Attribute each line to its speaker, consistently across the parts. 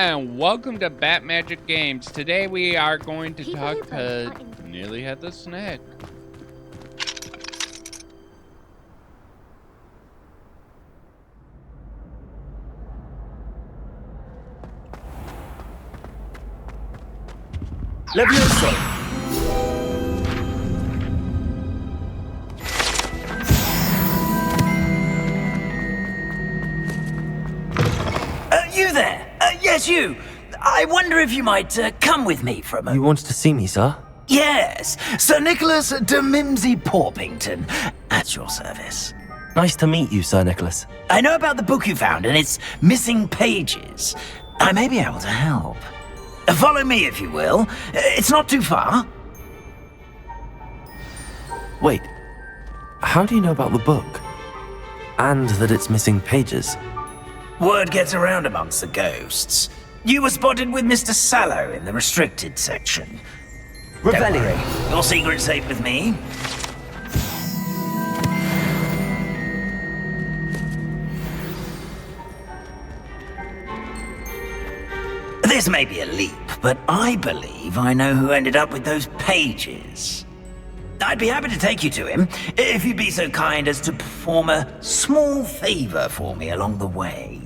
Speaker 1: and welcome to Bat Magic Games. Today we are going to talk to Nearly Had the Snack.
Speaker 2: Levioso! You there? Yes, you. I wonder if you might come with me for a moment.
Speaker 3: You wanted to see me, sir?
Speaker 2: Yes, Sir Nicholas de Mimsy Porpington, at your service.
Speaker 3: Nice to meet you, Sir Nicholas.
Speaker 2: I know about the book you found and its missing pages. I may be able to help. Follow me, if you will. It's not too far.
Speaker 3: Wait, how do you know about the book? And that it's missing pages?
Speaker 2: Word gets around amongst the ghosts. You were spotted with Mr. Sallow in the restricted section. Revelio. Your secret's safe with me. This may be a leap, but I believe I know who ended up with those pages. I'd be happy to take you to him, if you'd be so kind as to perform a small favor for me along the way.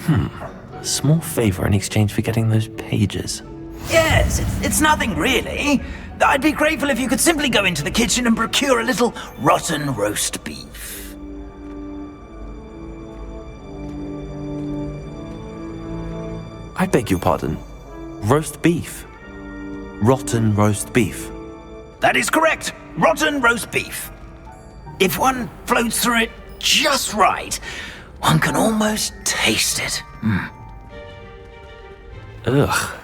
Speaker 3: A small favor in exchange for getting those pages.
Speaker 2: Yes, it's nothing really. I'd be grateful if you could simply go into the kitchen and procure a little rotten roast beef.
Speaker 3: I beg your pardon. Roast beef. Rotten roast beef.
Speaker 2: That is correct. Rotten roast beef. If one floats through it just right, one can almost taste it.
Speaker 3: Ugh.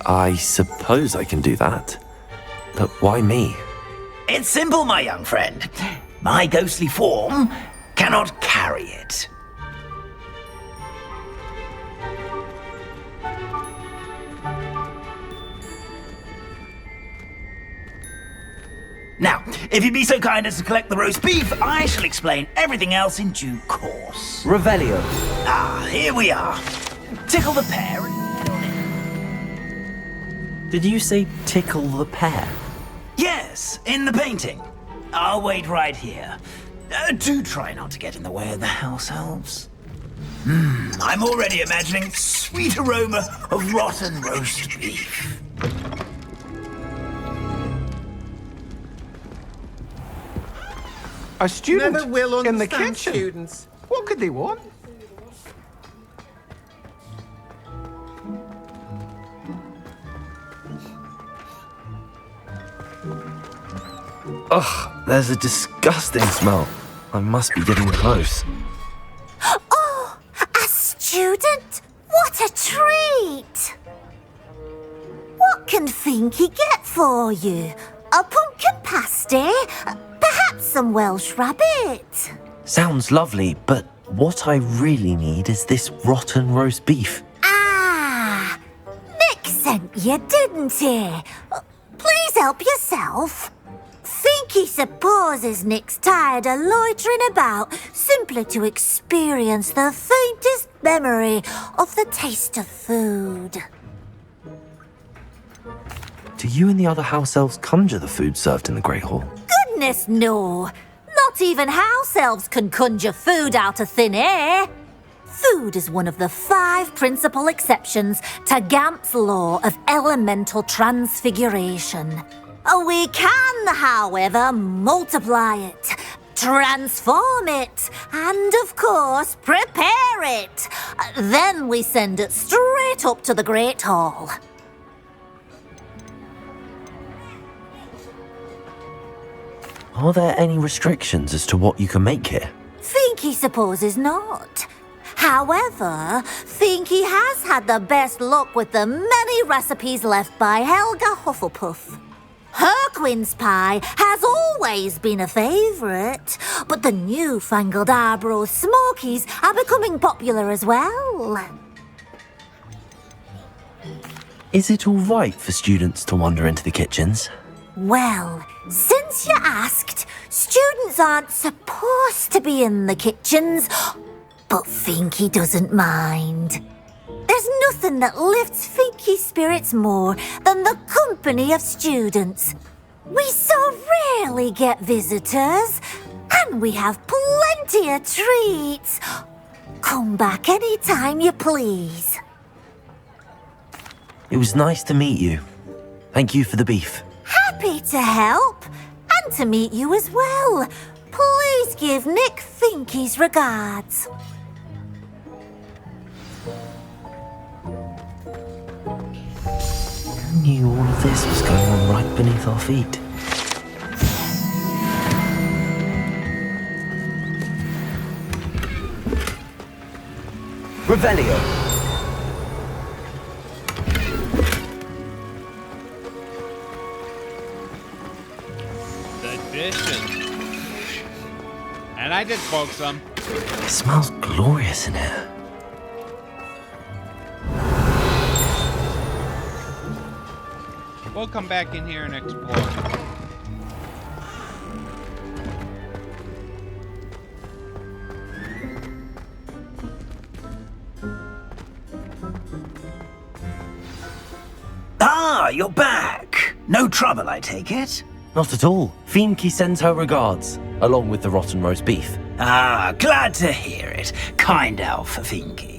Speaker 3: I suppose I can do that. But why me?
Speaker 2: It's simple, my young friend. My ghostly form cannot carry it. Now, if you'd be so kind as to collect the roast beef, I shall explain everything else in due course.
Speaker 3: Revelio.
Speaker 2: Ah, here we are. Tickle the pear and...
Speaker 3: Did you say tickle the pear?
Speaker 2: Yes, in the painting. I'll wait right here. Do try not to get in the way of the house elves. I'm already imagining sweet aroma of rotten roast beef.
Speaker 4: A student
Speaker 5: Never will
Speaker 4: in the
Speaker 5: understand
Speaker 4: kitchen.
Speaker 5: students.
Speaker 4: What could they want?
Speaker 3: Ugh, there's a disgusting smell. I must be getting close.
Speaker 6: Oh, a student? What a treat! What can Finky get for you? A pumpkin pasty? Perhaps some Welsh rabbit?
Speaker 3: Sounds lovely, but what I really need is this rotten roast beef.
Speaker 6: Ah, Nick sent you, didn't he? Please help yourself. Finky supposes Nick's tired of loitering about simply to experience the faintest memory of the taste of food.
Speaker 3: Do you and the other house elves conjure the food served in the Great Hall?
Speaker 6: Goodness, no. Not even house elves can conjure food out of thin air. Food is one of the 5 principal exceptions to Gamp's law of elemental transfiguration. We can, however, multiply it, transform it, and, of course, prepare it. Then we send it straight up to the Great Hall.
Speaker 3: Are there any restrictions as to what you can make here?
Speaker 6: Finky supposes not. However, Finky has had the best luck with the many recipes left by Helga Hufflepuff. Her quince pie has always been a favourite, but the newfangled Arborough Smokies are becoming popular as well.
Speaker 3: Is it all right for students to wander into the kitchens?
Speaker 6: Well, since you asked, students aren't supposed to be in the kitchens. But Finky doesn't mind. There's nothing that lifts Finky's spirits more than the company of students. We so rarely get visitors, and we have plenty of treats. Come back any time you please.
Speaker 3: It was nice to meet you. Thank you for the beef.
Speaker 6: Happy to help, and to meet you as well. Please give Nick Finky's regards.
Speaker 3: Who knew all of this was going on right beneath our feet? Revelio.
Speaker 1: The dishes. And I did smoke some.
Speaker 3: It smells glorious in here.
Speaker 1: We'll come back in here and explore.
Speaker 2: Ah, you're back. No trouble, I take it?
Speaker 3: Not at all. Finky sends her regards, along with the rotten roast beef.
Speaker 2: Ah, glad to hear it. Kind elf for Finky.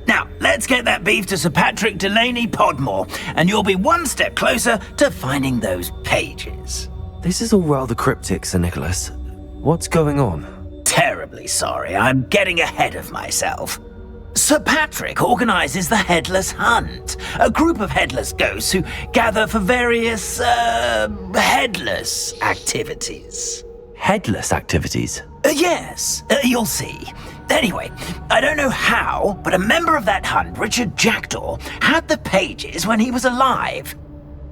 Speaker 2: Now, let's get that beef to Sir Patrick Delaney Podmore, and you'll be one step closer to finding those pages.
Speaker 3: This is all rather cryptic, Sir Nicholas. What's going on?
Speaker 2: Terribly sorry, I'm getting ahead of myself. Sir Patrick organises the Headless Hunt, a group of headless ghosts who gather for various, headless activities.
Speaker 3: Headless activities?
Speaker 2: Yes, you'll see. Anyway, I don't know how, but a member of that hunt, Richard Jack Daw, had the pages when he was alive.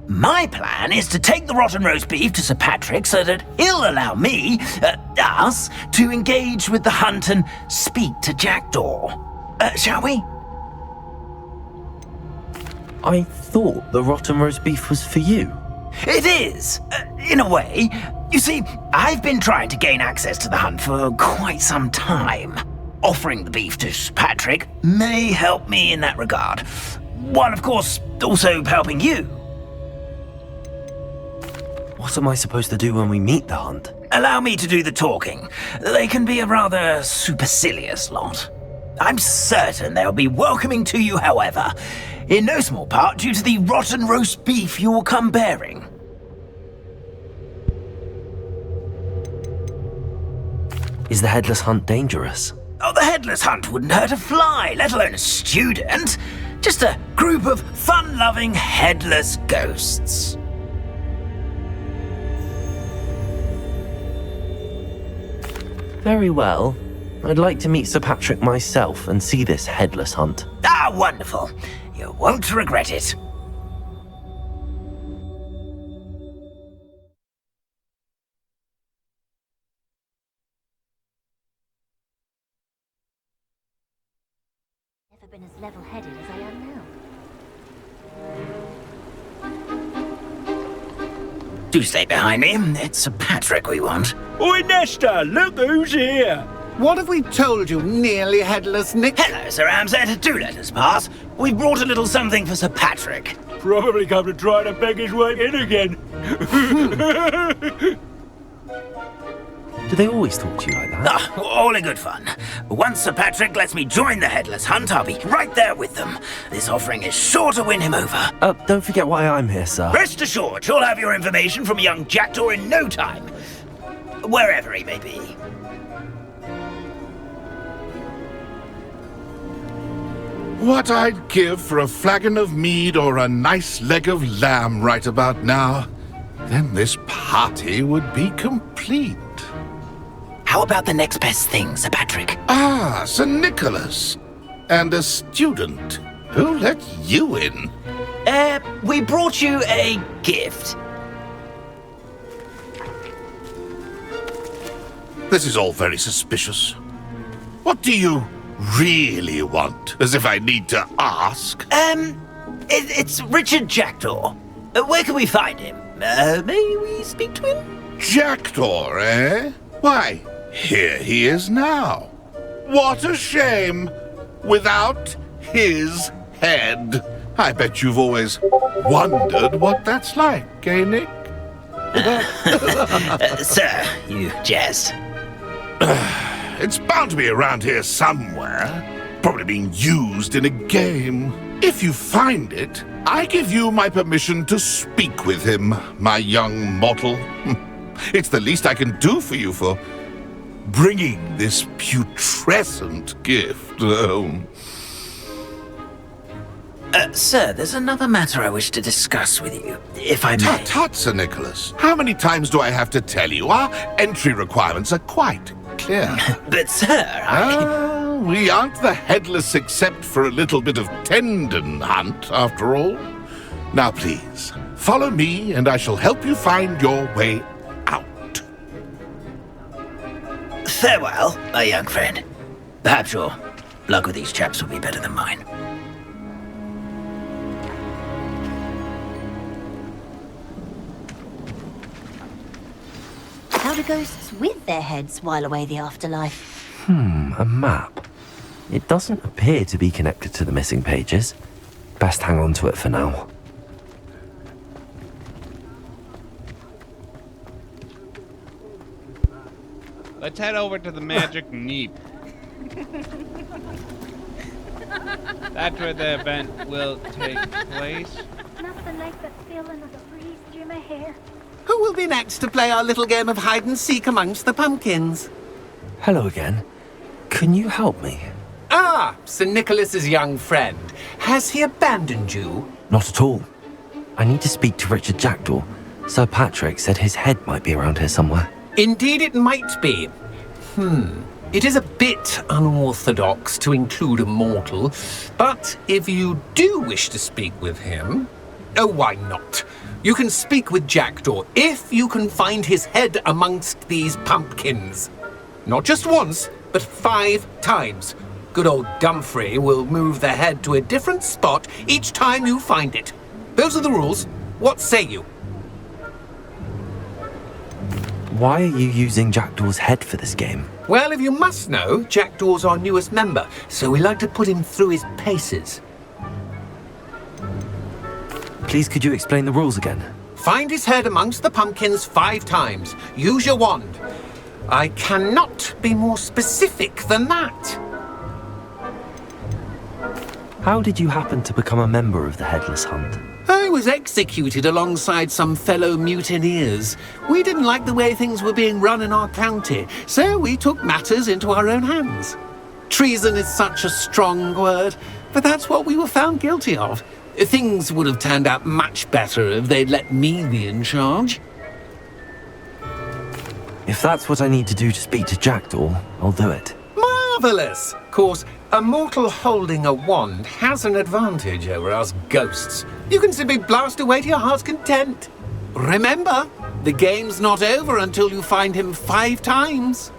Speaker 2: My plan is to take the rotten roast beef to Sir Patrick so that he'll allow me, us, to engage with the hunt and speak to Jack Daw. Shall we?
Speaker 3: I thought the rotten roast beef was for you.
Speaker 2: It is, in a way. You see, I've been trying to gain access to the hunt for quite some time. Offering the beef to Sir Patrick may help me in that regard. While, of course, also helping you.
Speaker 3: What am I supposed to do when we meet the hunt?
Speaker 2: Allow me to do the talking. They can be a rather supercilious lot. I'm certain they'll be welcoming to you, however, in no small part due to the rotten roast beef you will come bearing.
Speaker 3: Is the headless hunt dangerous?
Speaker 2: Oh, the headless hunt wouldn't hurt a fly, let alone a student. Just a group of fun-loving headless ghosts.
Speaker 3: Very well. I'd like to meet Sir Patrick myself and see this headless hunt.
Speaker 2: Ah, wonderful. You won't regret it.
Speaker 6: Never been as level-headed as I am now.
Speaker 2: Do stay behind me. It's Sir Patrick we want.
Speaker 4: Oi, Nesta, look who's here.
Speaker 5: What have we told you, nearly headless Nick?
Speaker 2: Hello, Sir Ramsay. Do let us pass. We've brought a little something for Sir Patrick.
Speaker 4: Probably come to try to beg his way in again.
Speaker 3: Do they always talk to you like that?
Speaker 2: Ah, all in good fun. Once Sir Patrick lets me join the Headless Hunt, I'll be right there with them. This offering is sure to win him over.
Speaker 3: Don't forget why I'm here, sir.
Speaker 2: Rest assured, you'll have your information from young Jack Daw in no time. Wherever he may be.
Speaker 7: What I'd give for a flagon of mead or a nice leg of lamb right about now. Then this party would be complete.
Speaker 2: How about the next best thing, Sir Patrick?
Speaker 7: Ah, Sir Nicholas. And a student. Who let you in?
Speaker 2: We brought you a gift.
Speaker 7: This is all very suspicious. What do you really want? As if I need to ask.
Speaker 2: It's Richard Jack Daw. Where can we find him? May we speak to him?
Speaker 7: Jack Daw, eh? Why, here he is now. What a shame! Without his head. I bet you've always wondered what that's like, eh, Nick?
Speaker 2: Sir, you jest.
Speaker 7: It's bound to be around here somewhere. Probably being used in a game. If you find it, I give you my permission to speak with him, my young mortal. It's the least I can do for you for bringing this putrescent gift home.
Speaker 2: Sir, there's another matter I wish to discuss with you, if I may.
Speaker 7: Tut, tut, Sir Nicholas. How many times do I have to tell you? Our entry requirements are quite clear.
Speaker 2: But, sir,
Speaker 7: We aren't the headless except for a little bit of tendon hunt, after all. Now, please, follow me and I shall help you find your way out.
Speaker 2: Farewell, my young friend. Perhaps your luck with these chaps will be better than mine.
Speaker 8: How do ghosts with their heads while away the afterlife?
Speaker 3: A map. It doesn't appear to be connected to the missing pages. Best hang on to it for now.
Speaker 1: Let's head over to the Magic Neep. That's where the event will take place.
Speaker 9: Nothing like the feeling of the breeze through my hair.
Speaker 5: Who will be next to play our little game of hide and seek amongst the pumpkins?
Speaker 3: Hello again. Can you help me?
Speaker 10: Ah, Sir Nicholas's young friend. Has he abandoned you?
Speaker 3: Not at all. I need to speak to Richard Jack Daw. Sir Patrick said his head might be around here somewhere.
Speaker 10: Indeed it might be. It is a bit unorthodox to include a mortal, but if you do wish to speak with him, oh, why not? You can speak with Jack Daw if you can find his head amongst these pumpkins. Not just once, but 5 times. Good old Dumfrey will move the head to a different spot each time you find it. Those are the rules. What say you?
Speaker 3: Why are you using Jack Daw's head for this game?
Speaker 10: Well, if you must know, Jack Daw's our newest member, so we like to put him through his paces.
Speaker 3: Please, could you explain the rules again?
Speaker 10: Find his head amongst the pumpkins 5 times. Use your wand. I cannot be more specific than that.
Speaker 3: How did you happen to become a member of the Headless Hunt?
Speaker 10: I was executed alongside some fellow mutineers. We didn't like the way things were being run in our county, so we took matters into our own hands. Treason is such a strong word, but that's what we were found guilty of. Things would have turned out much better if they'd let me be in charge.
Speaker 3: If that's what I need to do to speak to Jack Daw, I'll do it.
Speaker 10: Marvellous! Of course, a mortal holding a wand has an advantage over us ghosts. You can simply blast away to your heart's content. Remember, the game's not over until you find him 5 times.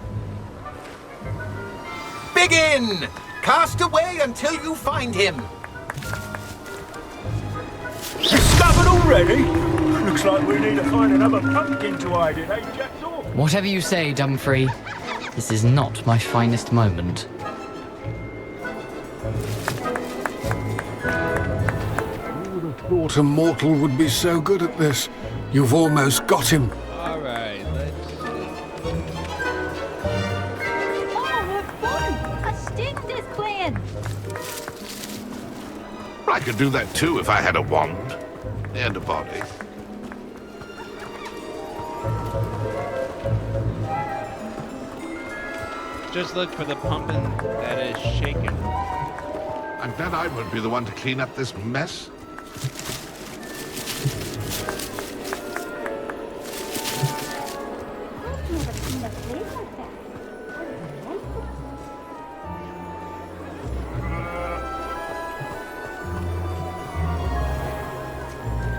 Speaker 10: Begin! Cast away until you find him.
Speaker 4: Discovered already? Looks like we need to find another pumpkin to hide in, eh, Jack Daw?
Speaker 11: Whatever you say, Dumfrey. This is not my finest moment.
Speaker 4: Thought a mortal would be so good at this. You've almost got him.
Speaker 1: All right, let's see.
Speaker 9: Oh, what fun! A sting is playing.
Speaker 7: I could do that too if I had a wand and a body.
Speaker 1: Just look for the pumpkin that is shaking.
Speaker 7: I'm glad I won't be the one to clean up this mess.
Speaker 9: I've never seen a place like that. Delightful.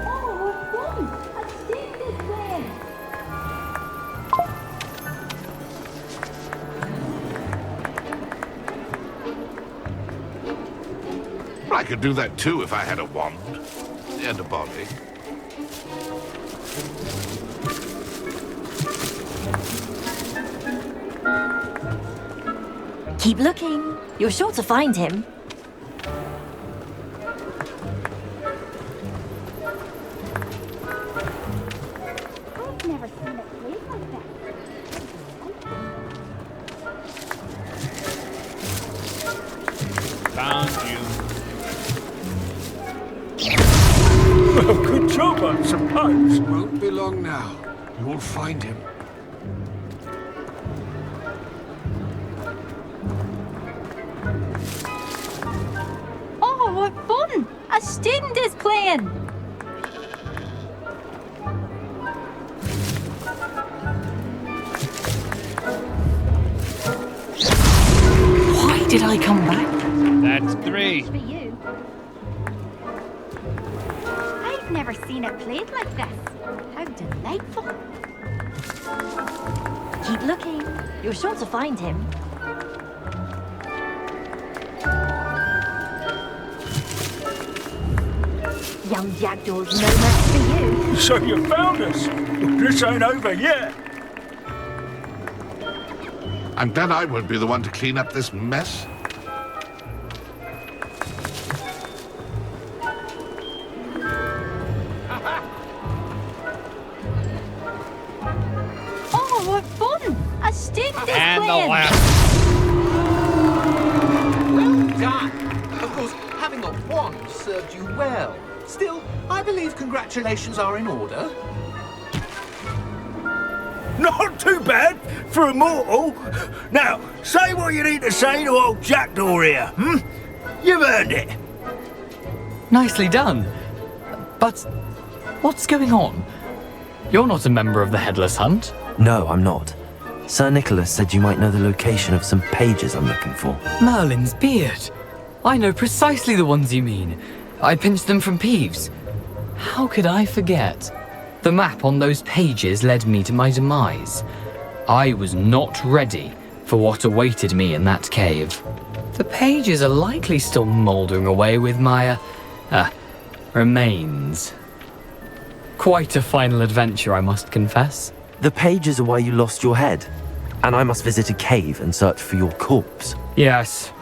Speaker 9: Oh, what fun! A sting is playing.
Speaker 7: I could do that too if I had a wand and a body.
Speaker 8: Keep looking. You're sure to find him.
Speaker 9: I've never seen it played like that.
Speaker 1: Found you.
Speaker 4: Well, good job, I suppose.
Speaker 10: Won't be long now. You'll find him.
Speaker 9: Oh, what fun! A student is playing!
Speaker 11: Why did I come back?
Speaker 1: That's 3.
Speaker 9: For you. I've never seen it played like this. How delightful.
Speaker 8: Keep looking. You're sure to find him. Young Jack Daw's no match for you.
Speaker 4: So you found us. This ain't over yet.
Speaker 7: I'm glad I won't be the one to clean up this mess.
Speaker 9: Oh, what fun! A student is
Speaker 1: And the
Speaker 9: playing!
Speaker 1: last.
Speaker 10: Well done. Of course, having a wand served you well. Still, I believe congratulations are in order.
Speaker 4: Not too bad for a mortal. Now, say what you need to say to old Jack Daw here, hmm? You've earned it.
Speaker 11: Nicely done. But what's going on? You're not a member of the Headless Hunt.
Speaker 3: No, I'm not. Sir Nicholas said you might know the location of some pages I'm looking for.
Speaker 11: Merlin's beard. I know precisely the ones you mean. I pinched them from Peeves. How could I forget? The map on those pages led me to my demise. I was not ready for what awaited me in that cave. The pages are likely still mouldering away with my, remains. Quite a final adventure, I must confess.
Speaker 3: The pages are why you lost your head, and I must visit a cave and search for your corpse.
Speaker 11: Yes.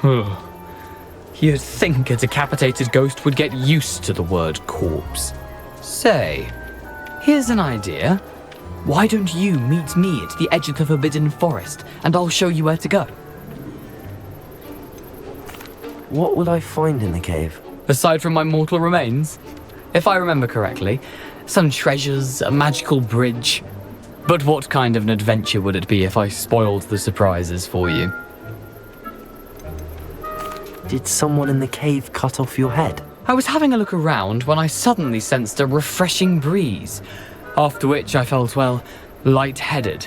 Speaker 11: You'd think a decapitated ghost would get used to the word corpse. Say, here's an idea. Why don't you meet me at the edge of the Forbidden Forest, and I'll show you where to go?
Speaker 3: What will I find in the cave?
Speaker 11: Aside from my mortal remains? If I remember correctly, some treasures, a magical bridge. But what kind of an adventure would it be if I spoiled the surprises for you?
Speaker 3: Did someone in the cave cut off your head?
Speaker 11: I was having a look around when I suddenly sensed a refreshing breeze, after which I felt, well, lightheaded.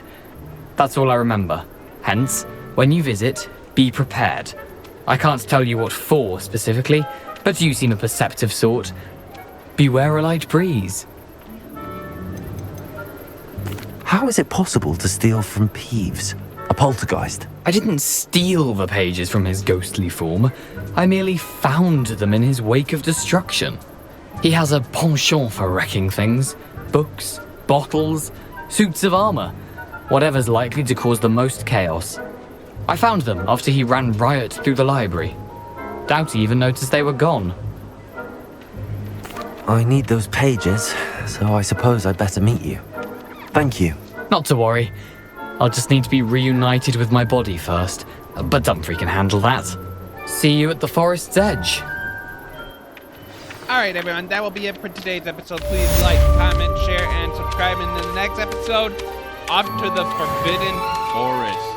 Speaker 11: That's all I remember. Hence, when you visit, be prepared. I can't tell you what for specifically, but you seem a perceptive sort. Beware a light breeze.
Speaker 3: How is it possible to steal from Peeves, a poltergeist?
Speaker 11: I didn't steal the pages from his ghostly form. I merely found them in his wake of destruction. He has a penchant for wrecking things. Books, bottles, suits of armor. Whatever's likely to cause the most chaos. I found them after he ran riot through the library. Doubt he even noticed they were gone.
Speaker 3: I need those pages, so I suppose I'd better meet you. Thank you.
Speaker 11: Not to worry. I'll just need to be reunited with my body first. But Dumfries can handle that. See you at the forest's edge.
Speaker 1: Alright, everyone, that will be it for today's episode. Please like, comment, share, and subscribe in the next episode. Off to the Forbidden Forest.